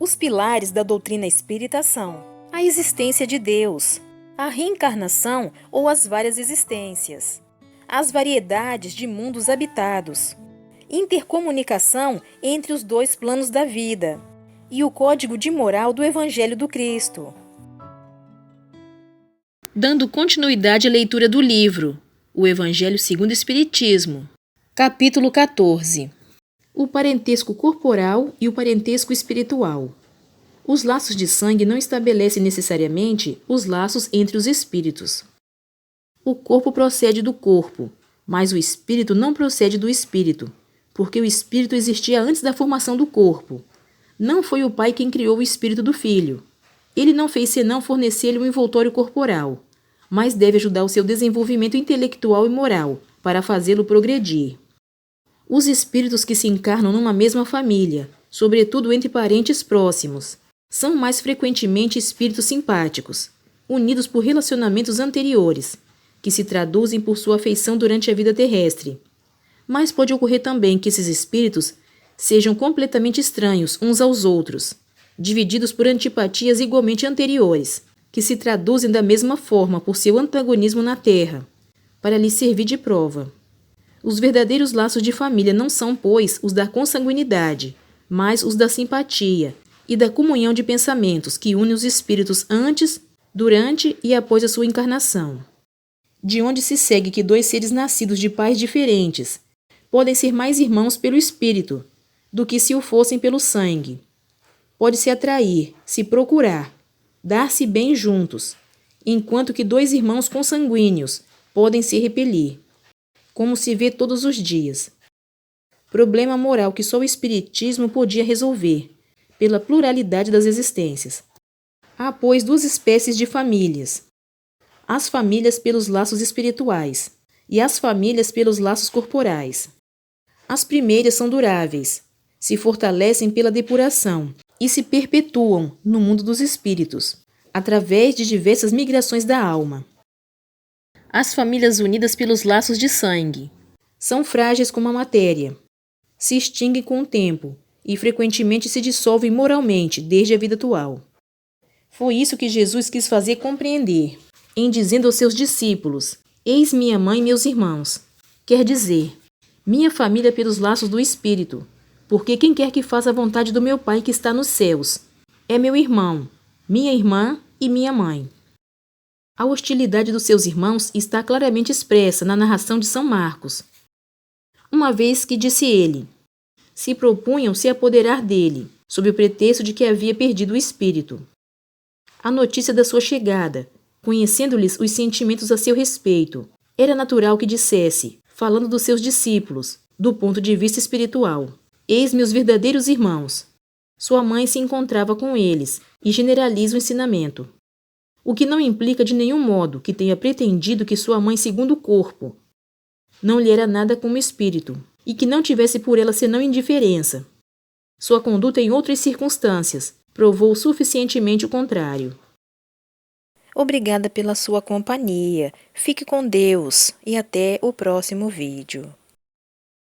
Os pilares da doutrina espírita são a existência de Deus, a reencarnação ou as várias existências, as variedades de mundos habitados, intercomunicação entre os dois planos da vida e o código de moral do Evangelho do Cristo. Dando continuidade à leitura do livro O Evangelho segundo o Espiritismo, capítulo 14. O parentesco corporal e o parentesco espiritual. Os laços de sangue não estabelecem necessariamente os laços entre os espíritos. O corpo procede do corpo, mas o espírito não procede do espírito, porque o espírito existia antes da formação do corpo. Não foi o pai quem criou o espírito do filho. Ele não fez senão fornecer-lhe um envoltório corporal, mas deve ajudar o seu desenvolvimento intelectual e moral para fazê-lo progredir. Os espíritos que se encarnam numa mesma família, sobretudo entre parentes próximos, são mais frequentemente espíritos simpáticos, unidos por relacionamentos anteriores, que se traduzem por sua afeição durante a vida terrestre. Mas pode ocorrer também que esses espíritos sejam completamente estranhos uns aos outros, divididos por antipatias igualmente anteriores, que se traduzem da mesma forma por seu antagonismo na Terra, para lhes servir de prova. Os verdadeiros laços de família não são, pois, os da consanguinidade, mas os da simpatia e da comunhão de pensamentos que unem os espíritos antes, durante e após a sua encarnação. De onde se segue que dois seres nascidos de pais diferentes podem ser mais irmãos pelo espírito do que se o fossem pelo sangue. Pode-se atrair, se procurar, dar-se bem juntos, enquanto que dois irmãos consanguíneos podem se repelir, como se vê todos os dias. Problema moral que só o Espiritismo podia resolver, pela pluralidade das existências. Há, pois, duas espécies de famílias: as famílias pelos laços espirituais e as famílias pelos laços corporais. As primeiras são duráveis, se fortalecem pela depuração e se perpetuam no mundo dos espíritos, através de diversas migrações da alma. As famílias unidas pelos laços de sangue são frágeis como a matéria, se extinguem com o tempo e frequentemente se dissolvem moralmente desde a vida atual. Foi isso que Jesus quis fazer compreender, em dizendo aos seus discípulos: eis minha mãe e meus irmãos. Quer dizer, minha família pelos laços do Espírito, porque quem quer que faça a vontade do meu Pai que está nos céus é meu irmão, minha irmã e minha mãe. A hostilidade dos seus irmãos está claramente expressa na narração de São Marcos. Uma vez que disse ele, se propunham se apoderar dele, sob o pretexto de que havia perdido o espírito. A notícia da sua chegada, conhecendo-lhes os sentimentos a seu respeito, era natural que dissesse, falando dos seus discípulos, do ponto de vista espiritual: eis meus verdadeiros irmãos. Sua mãe se encontrava com eles e generaliza o ensinamento. O que não implica de nenhum modo que tenha pretendido que sua mãe, segundo o corpo, não lhe era nada como espírito, e que não tivesse por ela senão indiferença. Sua conduta em outras circunstâncias provou suficientemente o contrário. Obrigada pela sua companhia. Fique com Deus e até o próximo vídeo.